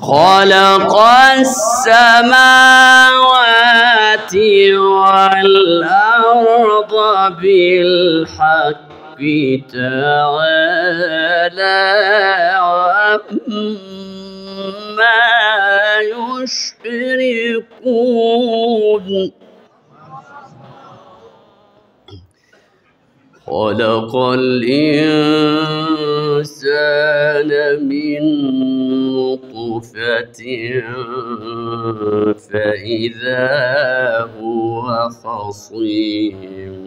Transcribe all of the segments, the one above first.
خلق السماوات والأرض بالحق تعالى عما يشركون. خلق الإنسان من نطفة فإذا هو خصيم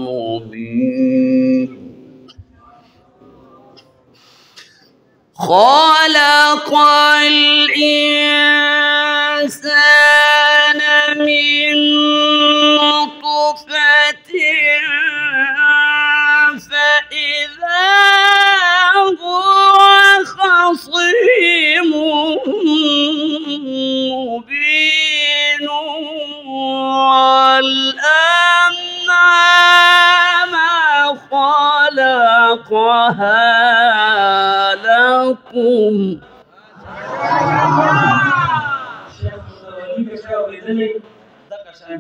مبين. خلق الإنسان من نطفة فإذا هو خصيم مبين. والأنعام خلقها لكم.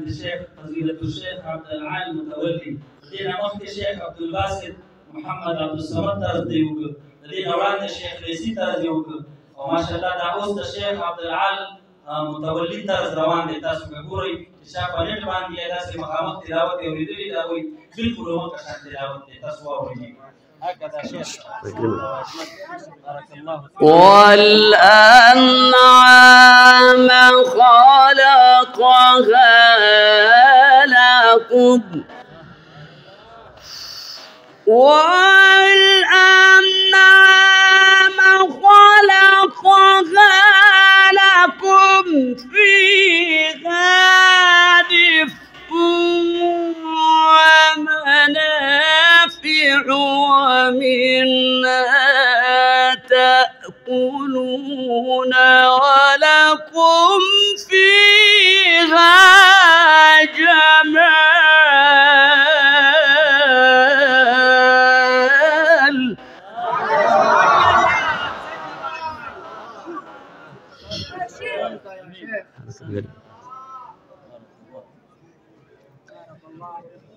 الشيخ فضيلة الشيخ عبد العال متولي، لدينا مفتي الشيخ عبد الباسط محمد عبد الصمد ترزيوك، لدينا وران الشيخ رئيسي ترزيوك، وما شاء الله دعوت الشيخ عبد العال متولي ترز روان دي تاسو كغوري شاف نت باندې داسې مقامات تلاوت اوریدلې دا وي بالکل مو که تلاوت تاسو اورئ. والأنعام خلقها لكم. والأنعام خلقها لكم فيها دفء ومنافع ومنها تأكلون ولكم فيها جمال.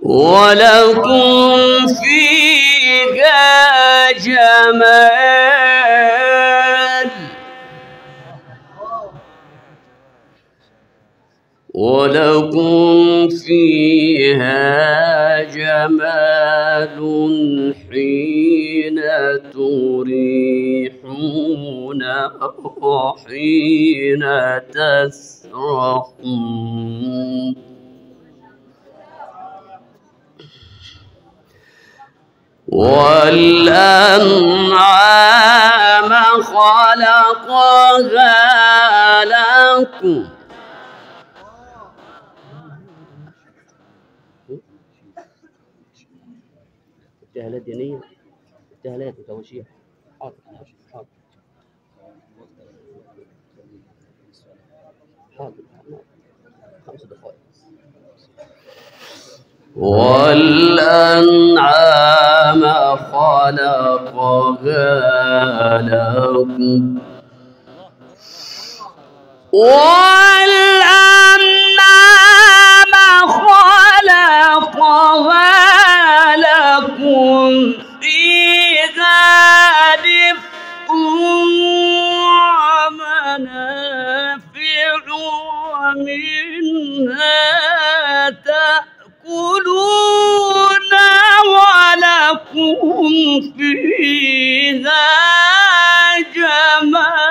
ولكم فيها جمال. ولكم فيها جمال حين تريحون وحين تسرحون. والأنعام خلقها لكم. ابتهالات دينية، ابتهالات وتوشيح. حاضر حاضر حاضر 5 دقائق. والأنعام خلقها لكم. والأنعام خلقها لكم فيها دفء ومنافع ومنها تأكلون ولكم فيها جمال.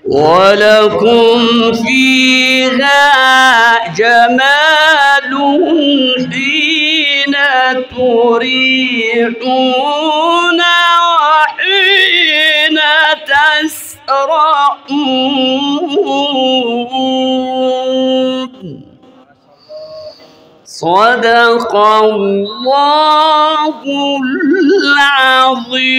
ولكم فيها جمال حين تريحون وحين تسرحون. صدق الله العظيم.